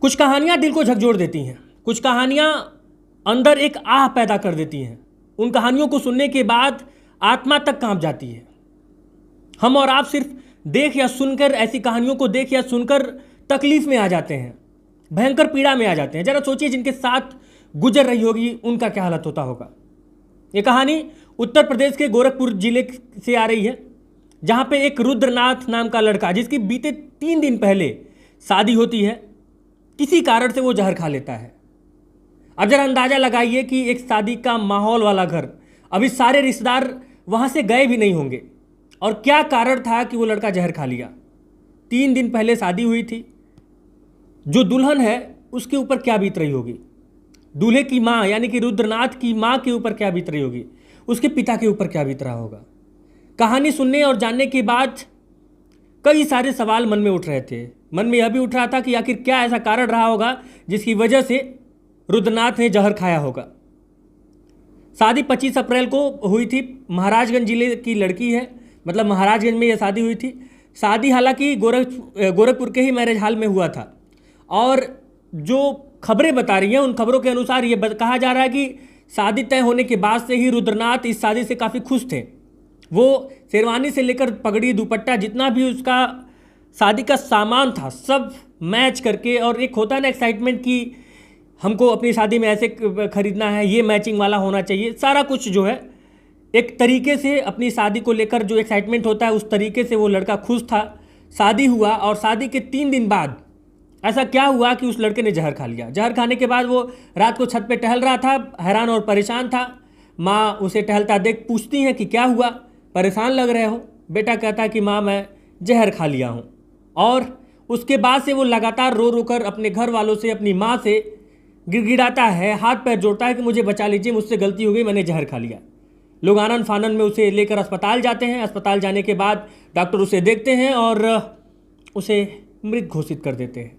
कुछ कहानियाँ दिल को झकझोर देती हैं, कुछ कहानियाँ अंदर एक आह पैदा कर देती हैं। उन कहानियों को सुनने के बाद आत्मा तक कांप जाती है। हम और आप सिर्फ देख या सुनकर, ऐसी कहानियों को देख या सुनकर तकलीफ में आ जाते हैं, भयंकर पीड़ा में आ जाते हैं। जरा सोचिए जिनके साथ गुजर रही होगी उनका क्या हालत होता होगा। ये कहानी उत्तर प्रदेश के गोरखपुर जिले से आ रही है, जहाँ पे एक रुद्रनाथ नाम का लड़का, जिसकी बीते 3 दिन पहले शादी होती है, किसी कारण से वो जहर खा लेता है। अब जरा अंदाजा लगाइए कि एक शादी का माहौल वाला घर, अभी सारे रिश्तेदार वहाँ से गए भी नहीं होंगे, और क्या कारण था कि वो लड़का जहर खा लिया। 3 दिन पहले शादी हुई थी। जो दुल्हन है उसके ऊपर क्या बीत रही होगी, दूल्हे की माँ यानी कि रुद्रनाथ की माँ के ऊपर क्या बीत रही होगी, उसके पिता के ऊपर क्या बीत रहा होगा। कहानी सुनने और जानने के बाद कई सारे सवाल मन में उठ रहे थे। मन में यह भी उठ रहा था कि आखिर क्या ऐसा कारण रहा होगा जिसकी वजह से रुद्रनाथ ने जहर खाया होगा। शादी 25 अप्रैल को हुई थी। महाराजगंज जिले की लड़की है, मतलब महाराजगंज में यह शादी हुई थी। शादी हालांकि गोरखपुर के ही मैरिज हॉल में हुआ था, और जो खबरें बता रही हैं उन खबरों के अनुसार ये कहा जा रहा है कि शादी तय होने के बाद से ही रुद्रनाथ इस शादी से काफ़ी खुश थे। वो शेरवानी से लेकर पगड़ी, दुपट्टा, जितना भी उसका शादी का सामान था, सब मैच करके, और एक होता है ना एक्साइटमेंट कि हमको अपनी शादी में ऐसे खरीदना है, ये मैचिंग वाला होना चाहिए, सारा कुछ जो है एक तरीके से अपनी शादी को लेकर जो एक्साइटमेंट होता है उस तरीके से वो लड़का खुश था। शादी हुआ, और शादी के 3 दिन बाद ऐसा क्या हुआ कि उस लड़के ने जहर खा लिया। जहर खाने के बाद वो रात को छत पे टहल रहा था, हैरान और परेशान था। माँ उसे टहलता देख पूछती हैं कि क्या हुआ, परेशान लग रहे हो। बेटा कहता है कि माँ मैं जहर खा लिया हूँ। और उसके बाद से वो लगातार रो रो कर अपने घर वालों से, अपनी माँ से गिड़गिड़ाता है, हाथ पैर जोड़ता है कि मुझे बचा लीजिए, मुझसे गलती हो गई, मैंने जहर खा लिया। लोग आनन फानन में उसे लेकर अस्पताल जाते हैं। अस्पताल जाने के बाद डॉक्टर उसे देखते हैं और उसे मृत घोषित कर देते हैं।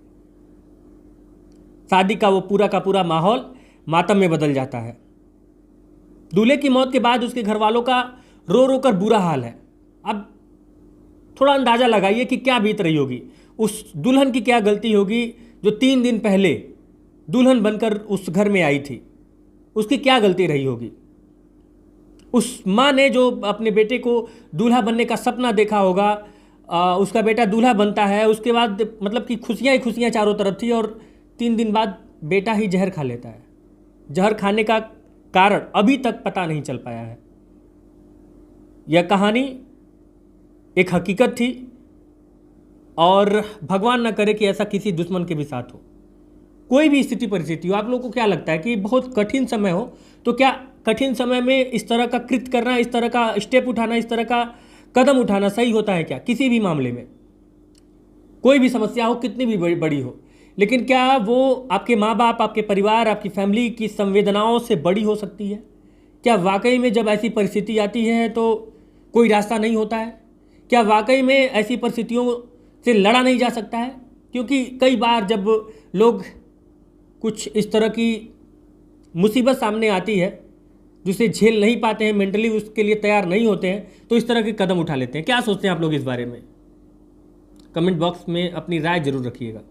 शादी का वो पूरा का पूरा माहौल मातम में बदल जाता है। दूल्हे की मौत के बाद उसके घर वालों का रो रो कर बुरा हाल है। अब थोड़ा अंदाज़ा लगाइए कि क्या बीत रही होगी, उस दुल्हन की क्या गलती होगी जो 3 दिन पहले दुल्हन बनकर उस घर में आई थी। उसकी क्या गलती रही होगी। उस माँ ने जो अपने बेटे को दूल्हा बनने का सपना देखा होगा, उसका बेटा दूल्हा बनता है, उसके बाद मतलब कि खुशियाँ ही खुशियाँ चारों तरफ थी, और 3 दिन बाद बेटा ही जहर खा लेता है। जहर खाने का कारण अभी तक पता नहीं चल पाया है। यह कहानी एक हकीकत थी, और भगवान न करे कि ऐसा किसी दुश्मन के भी साथ हो। कोई भी स्थिति परिस्थिति हो, आप लोगों को क्या लगता है कि बहुत कठिन समय हो, तो क्या कठिन समय में इस तरह का कृत्य करना, इस तरह का स्टेप उठाना, इस तरह का कदम उठाना सही होता है क्या? किसी भी मामले में कोई भी समस्या हो, कितनी भी बड़ी हो, लेकिन क्या वो आपके माँ बाप, आपके परिवार, आपकी फैमिली की संवेदनाओं से बड़ी हो सकती है? क्या वाकई में जब ऐसी परिस्थिति आती है तो कोई रास्ता नहीं होता है? क्या वाकई में ऐसी परिस्थितियों से लड़ा नहीं जा सकता है? क्योंकि कई बार जब लोग कुछ इस तरह की मुसीबत सामने आती है जिसे झेल नहीं पाते हैं, मेंटली उसके लिए तैयार नहीं होते हैं, तो इस तरह के कदम उठा लेते हैं। क्या सोचते हैं आप लोग इस बारे में? कमेंट बॉक्स में अपनी राय जरूर रखिएगा।